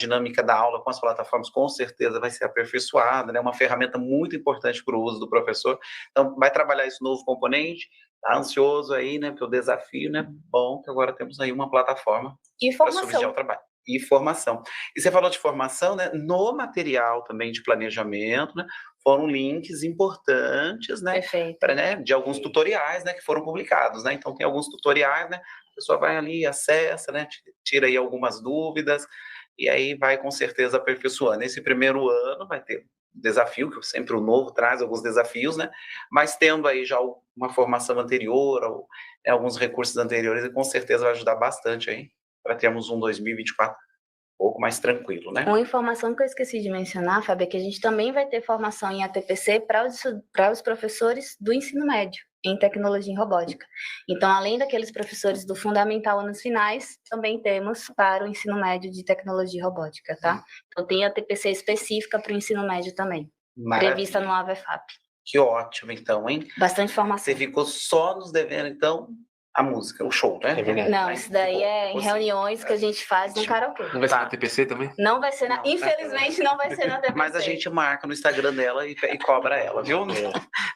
dinâmica da aula com as plataformas com certeza vai ser aperfeiçoada, né? Uma ferramenta muito importante para o uso do professor. Então, vai trabalhar esse novo componente, tá ansioso aí, né? Porque o desafio, né? Bom, que agora temos aí uma plataforma para subsidiar o trabalho. E formação. E você falou de formação, né? No material também de planejamento, né? Foram links importantes, né? Né, de alguns tutoriais, né? Que foram publicados, né? Então, tem alguns tutoriais, né? A pessoa vai ali, acessa, né? Tira aí algumas dúvidas, e aí vai com certeza aperfeiçoando. Nesse primeiro ano vai ter desafio, que sempre o novo traz alguns desafios, né? Mas tendo aí já uma formação anterior, ou alguns recursos anteriores, com certeza vai ajudar bastante aí, para termos um 2024 um pouco mais tranquilo, né? Uma informação que eu esqueci de mencionar, Fábio, é que a gente também vai ter formação em ATPC para os professores do ensino médio, em tecnologia e robótica. Então, além daqueles professores do fundamental nos finais, também temos para o ensino médio de tecnologia e robótica, tá? Então, tem ATPC específica para o ensino médio também, prevista no AVEFAP. Que ótimo, então, hein? Bastante formação. Você ficou só nos devendo, então, a música, o show, né? Não, isso daí é em reuniões que a gente faz no karaokê. Não vai ser na TPC também? Não vai ser na... Infelizmente, não vai ser na TPC. Mas a gente marca no Instagram dela e cobra ela, viu?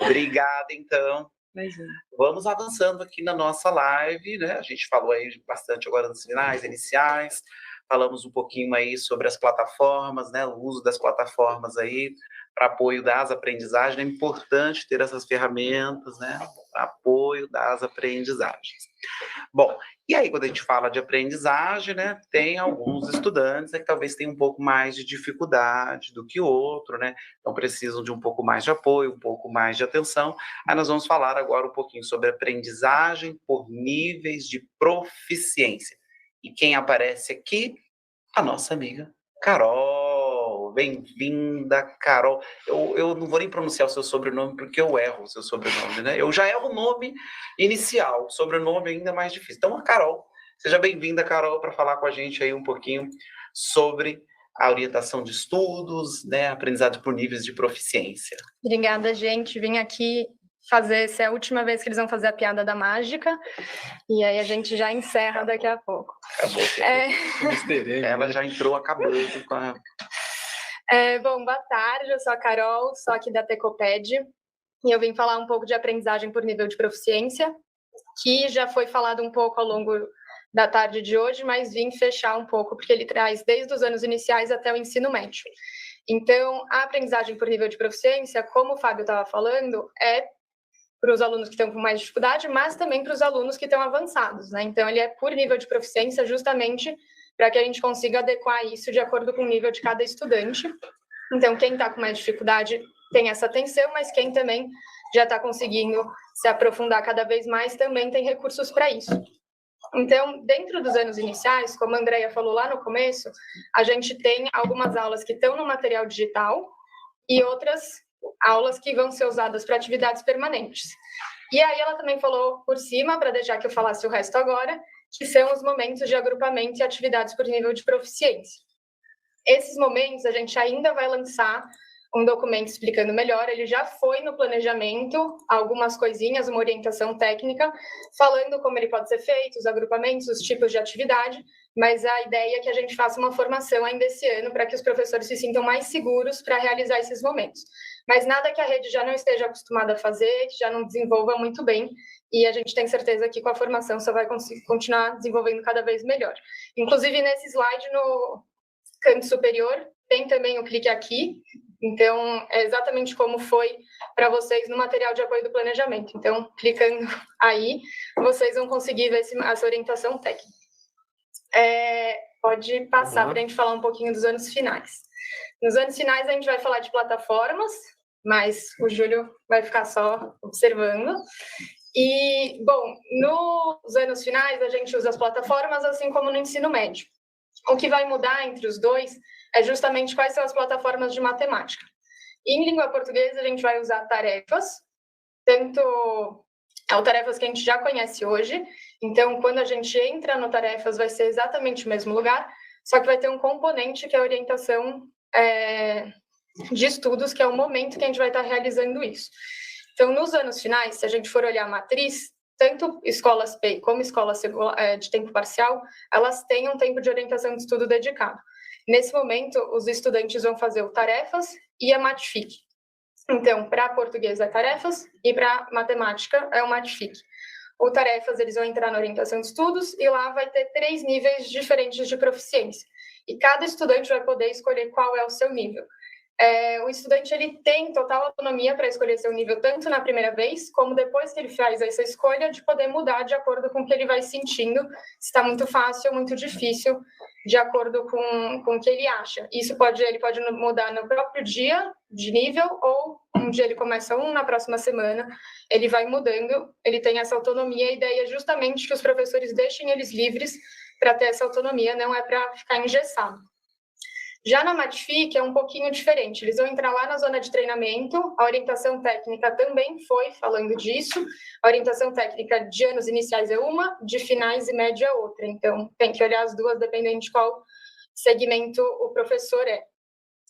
Obrigada, então. Imagina. Vamos avançando aqui na nossa live, né? A gente falou aí bastante agora nos finais, iniciais. Falamos um pouquinho aí sobre as plataformas, né? O uso das plataformas aí para apoio das aprendizagens. É importante ter essas ferramentas, né? Para apoio das aprendizagens. Bom, e aí quando a gente fala de aprendizagem, né? Tem alguns estudantes que talvez tenham um pouco mais de dificuldade do que outro, né? Então precisam de um pouco mais de apoio, um pouco mais de atenção. Aí nós vamos falar agora um pouquinho sobre aprendizagem por níveis de proficiência. E quem aparece aqui? A nossa amiga Carol. Bem-vinda, Carol. Eu não vou nem pronunciar o seu sobrenome, porque eu erro o seu sobrenome, né? Eu já erro o nome inicial, sobrenome ainda é mais difícil. Então, a Carol, seja bem-vinda, Carol, para falar com a gente aí um pouquinho sobre a orientação de estudos, né? Aprendizado por níveis de proficiência. Obrigada, gente. Vim aqui fazer, essa é a última vez que eles vão fazer a piada da mágica, e aí a gente já encerra daqui a pouco. Acabou. Ela já entrou acabando com a... Bom, boa tarde, eu sou a Carol, sou aqui da Tecoped, e eu vim falar um pouco de aprendizagem por nível de proficiência, que já foi falado um pouco ao longo da tarde de hoje, mas vim fechar um pouco, porque ele traz desde os anos iniciais até o ensino médio. Então, a aprendizagem por nível de proficiência, como o Fábio estava falando, é para os alunos que estão com mais dificuldade, mas também para os alunos que estão avançados, né? Então, ele é por nível de proficiência justamente para que a gente consiga adequar isso de acordo com o nível de cada estudante. Então, quem está com mais dificuldade tem essa atenção, mas quem também já está conseguindo se aprofundar cada vez mais também tem recursos para isso. Então, dentro dos anos iniciais, como a Andrea falou lá no começo, a gente tem algumas aulas que estão no material digital e outras aulas que vão ser usadas para atividades permanentes. E aí ela também falou por cima, para deixar que eu falasse o resto agora, que são os momentos de agrupamento e atividades por nível de proficiência. Esses momentos a gente ainda vai lançar um documento explicando melhor, ele já foi no planejamento, algumas coisinhas, uma orientação técnica, falando como ele pode ser feito, os agrupamentos, os tipos de atividade, mas a ideia é que a gente faça uma formação ainda esse ano para que os professores se sintam mais seguros para realizar esses momentos. Mas nada que a rede já não esteja acostumada a fazer, que já não desenvolva muito bem, e a gente tem certeza que com a formação só vai continuar desenvolvendo cada vez melhor. Inclusive, nesse slide, no canto superior, tem também o clique aqui, então é exatamente como foi para vocês no material de apoio do planejamento. Então, clicando aí, vocês vão conseguir ver essa orientação técnica. Pode passar para a gente falar um pouquinho dos anos finais. Nos anos finais, a gente vai falar de plataformas, mas o Júlio vai ficar só observando. E, bom, nos anos finais, a gente usa as plataformas, assim como no ensino médio. O que vai mudar entre os dois é justamente quais são as plataformas de matemática. Em língua portuguesa, a gente vai usar tarefas, tanto tarefas que a gente já conhece hoje. Então, quando a gente entra no tarefas, vai ser exatamente o mesmo lugar, só que vai ter um componente que é a orientação de estudos, que é o momento que a gente vai estar realizando isso. Então, nos anos finais, se a gente for olhar a matriz, tanto escolas PEI como escolas de tempo parcial, elas têm um tempo de orientação de estudo dedicado. Nesse momento, os estudantes vão fazer o Tarefas e a Matific. Então, para português é Tarefas e para matemática é o Matific. O Tarefas, eles vão entrar na orientação de estudos e lá vai ter 3 níveis diferentes de proficiência. E cada estudante vai poder escolher qual é o seu nível. O estudante ele tem total autonomia para escolher seu nível, tanto na primeira vez, como depois que ele faz essa escolha, de poder mudar de acordo com o que ele vai sentindo, se está muito fácil ou muito difícil, de acordo com o que ele acha. Isso ele pode mudar no próprio dia de nível, ou um dia ele começa na próxima semana, ele vai mudando, ele tem essa autonomia. A ideia é justamente que os professores deixem eles livres para ter essa autonomia, não é para ficar engessado. Já na Matific é um pouquinho diferente, eles vão entrar lá na zona de treinamento, a orientação técnica também foi falando disso, a orientação técnica de anos iniciais é uma, de finais e média é outra, então tem que olhar as duas dependendo de qual segmento o professor é.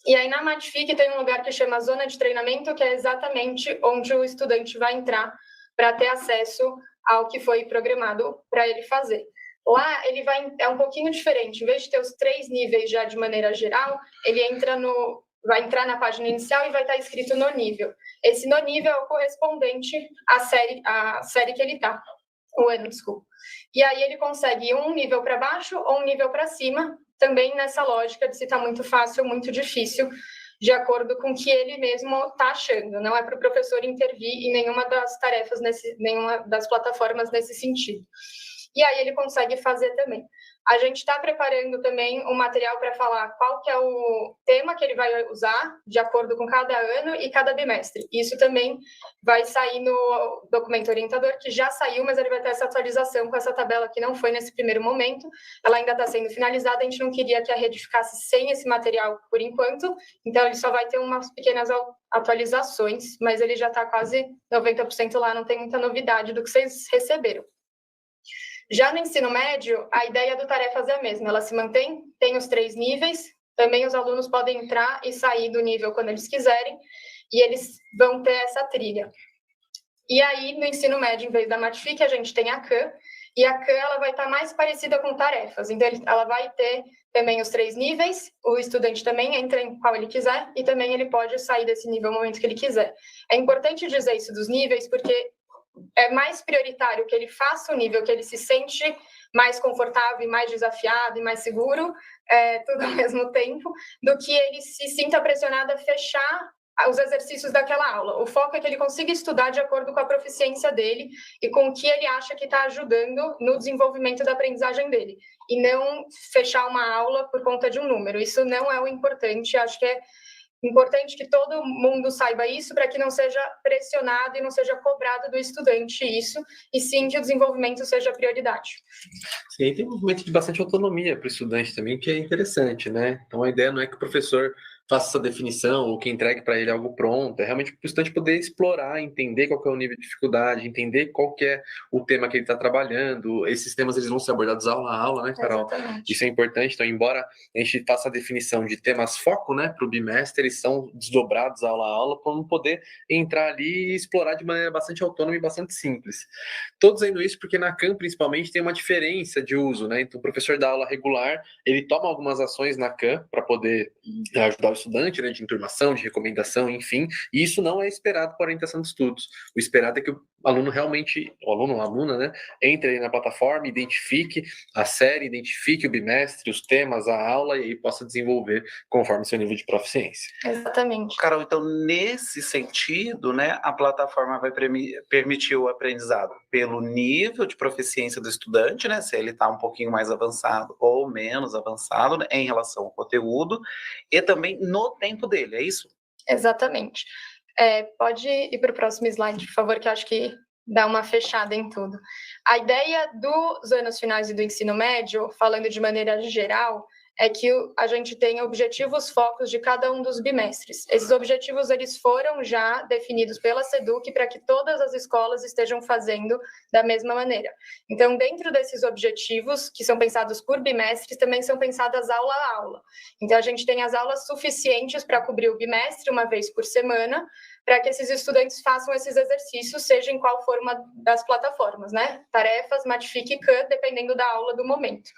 E aí na Matific tem um lugar que chama zona de treinamento, que é exatamente onde o estudante vai entrar para ter acesso ao que foi programado para ele fazer. Lá ele é um pouquinho diferente, em vez de ter os 3 níveis já de maneira geral, ele vai entrar na página inicial e vai estar escrito no nível. Esse no nível é o correspondente à série que ele está, o ano, desculpa. E aí ele consegue um nível para baixo ou um nível para cima, também nessa lógica de se está muito fácil ou muito difícil, de acordo com o que ele mesmo está achando. Não é para o professor intervir em nenhuma das tarefas, nenhuma das plataformas nesse sentido. E aí ele consegue fazer também. A gente está preparando também um material para falar qual que é o tema que ele vai usar, de acordo com cada ano e cada bimestre. Isso também vai sair no documento orientador, que já saiu, mas ele vai ter essa atualização com essa tabela que não foi nesse primeiro momento. Ela ainda está sendo finalizada, a gente não queria que a rede ficasse sem esse material por enquanto, então ele só vai ter umas pequenas atualizações, mas ele já está quase 90% lá, não tem muita novidade do que vocês receberam. Já no ensino médio, a ideia do Tarefas é a mesma, ela se mantém, tem os 3 níveis, também os alunos podem entrar e sair do nível quando eles quiserem, e eles vão ter essa trilha. E aí, no ensino médio, em vez da Matific, a gente tem a CAN, e a CAN ela vai estar mais parecida com Tarefas, então ela vai ter também os 3 níveis, o estudante também entra em qual ele quiser, e também ele pode sair desse nível no momento que ele quiser. É importante dizer isso dos níveis, porque é mais prioritário que ele faça o nível que ele se sente mais confortável e mais desafiado e mais seguro, tudo ao mesmo tempo, do que ele se sinta pressionado a fechar os exercícios daquela aula. O foco é que ele consiga estudar de acordo com a proficiência dele e com o que ele acha que está ajudando no desenvolvimento da aprendizagem dele, e não fechar uma aula por conta de um número. Isso não é o importante, acho que é importante que todo mundo saiba isso, para que não seja pressionado e não seja cobrado do estudante isso, e sim que o desenvolvimento seja a prioridade. Sim, tem um movimento de bastante autonomia para o estudante também, que é interessante, né? Então a ideia não é que o professor faça essa definição ou que entregue para ele algo pronto, é realmente para o estudante poder explorar, entender qual que é o nível de dificuldade, entender qual que é o tema que ele está trabalhando. Esses temas eles vão ser abordados aula a aula, né, Carol? Exatamente. Isso é importante. Então, embora a gente faça a definição de temas foco, né, para o bimestre, eles são desdobrados aula a aula para não poder entrar ali e explorar de maneira bastante autônoma e bastante simples. Tô dizendo isso porque na CAN, principalmente, tem uma diferença de uso, né? Então, o professor da aula regular, ele toma algumas ações na CAN para poder ajudar o estudante, né, de enturmação, de recomendação, enfim, e isso não é esperado para a orientação de estudos. O esperado é que o aluno realmente, o aluno ou a aluna, né, entre aí na plataforma, identifique a série, identifique o bimestre, os temas, a aula, e aí possa desenvolver conforme seu nível de proficiência. Exatamente. Carol, então, nesse sentido, né, a plataforma vai permitir o aprendizado pelo nível de proficiência do estudante, né, se ele está um pouquinho mais avançado ou menos avançado, né, em relação ao conteúdo, e também no tempo dele, é isso? Exatamente. Pode ir para o próximo slide, por favor, que eu acho que dá uma fechada em tudo. A ideia dos anos finais e do ensino médio, falando de maneira geral, é que a gente tem objetivos focos de cada um dos bimestres. Esses objetivos eles foram já definidos pela SEDUC para que todas as escolas estejam fazendo da mesma maneira. Então, dentro desses objetivos, que são pensados por bimestres, também são pensadas aula a aula. Então, a gente tem as aulas suficientes para cobrir o bimestre uma vez por semana, para que esses estudantes façam esses exercícios, seja em qual for uma das plataformas, né? Tarefas, Matific e CAN, dependendo da aula do momento.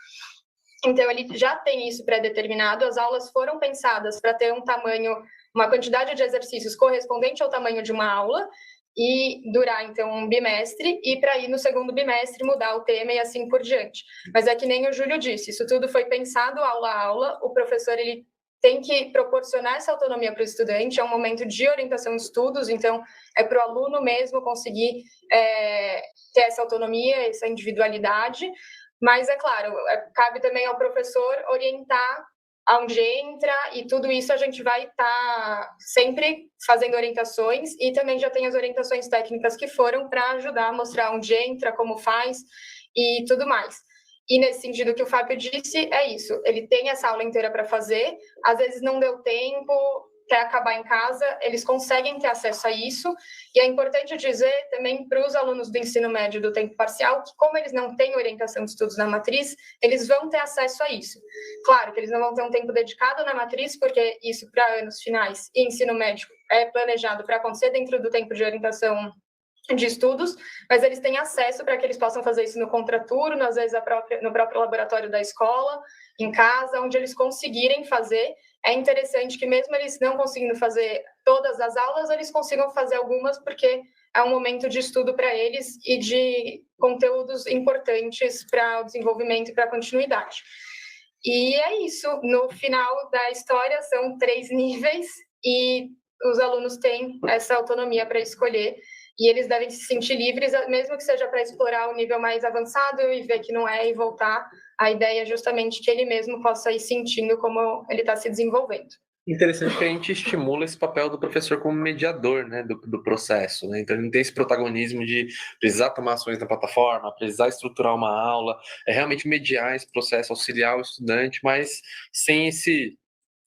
Então, ele já tem isso pré-determinado, as aulas foram pensadas para ter um tamanho, uma quantidade de exercícios correspondente ao tamanho de uma aula, e durar, então, um bimestre, e para ir no segundo bimestre mudar o tema e assim por diante. Mas é que nem o Júlio disse, isso tudo foi pensado aula a aula, o professor, ele tem que proporcionar essa autonomia para o estudante, é um momento de orientação de estudos, então é para o aluno mesmo conseguir ter essa autonomia, essa individualidade, mas é claro, cabe também ao professor orientar aonde entra, e tudo isso a gente vai estar sempre fazendo orientações, e também já tem as orientações técnicas que foram para ajudar a mostrar onde entra, como faz e tudo mais. E nesse sentido que o Fábio disse, é isso, ele tem essa aula inteira para fazer, às vezes não deu tempo, quer acabar em casa, eles conseguem ter acesso a isso, e é importante dizer também para os alunos do ensino médio do tempo parcial, que como eles não têm orientação de estudos na matriz, eles vão ter acesso a isso. Claro que eles não vão ter um tempo dedicado na matriz, porque isso para anos finais e ensino médio é planejado para acontecer dentro do tempo de orientação de estudos, mas eles têm acesso para que eles possam fazer isso no contraturno, às vezes no próprio laboratório da escola, em casa, onde eles conseguirem fazer. É interessante que mesmo eles não conseguindo fazer todas as aulas, eles consigam fazer algumas, porque é um momento de estudo para eles e de conteúdos importantes para o desenvolvimento e para a continuidade. E é isso, no final da história são 3 níveis e os alunos têm essa autonomia para escolher, e eles devem se sentir livres, mesmo que seja para explorar o nível mais avançado e ver que não é, e voltar. A ideia é justamente que ele mesmo possa ir sentindo como ele está se desenvolvendo. Interessante que a gente estimula esse papel do professor como mediador, né, do processo, né? Então ele não tem esse protagonismo de precisar tomar ações na plataforma, precisar estruturar uma aula, é realmente mediar esse processo, auxiliar o estudante, mas sem esse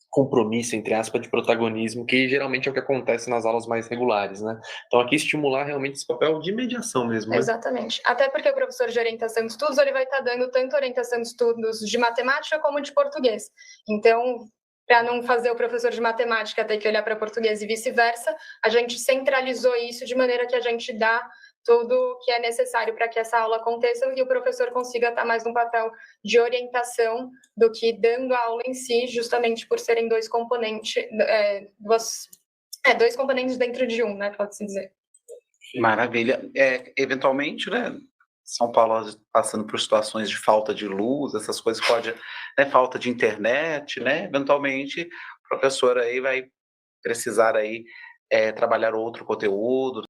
compromisso, entre aspas, de protagonismo, que geralmente é o que acontece nas aulas mais regulares, né? Então aqui estimular realmente esse papel de mediação mesmo, né? Exatamente. Até porque o professor de orientação de estudos, ele vai estar dando tanto orientação de estudos de matemática como de português. Então, para não fazer o professor de matemática ter que olhar para português e vice-versa, a gente centralizou isso de maneira que a gente dá tudo o que é necessário para que essa aula aconteça e o professor consiga estar mais no papel de orientação do que dando a aula em si, justamente por serem dois componentes, dois componentes dentro de um, né, pode-se dizer. Maravilha. Eventualmente, né, São Paulo passando por situações de falta de luz, essas coisas pode, né, falta de internet, né, eventualmente o professor aí vai precisar aí trabalhar outro conteúdo,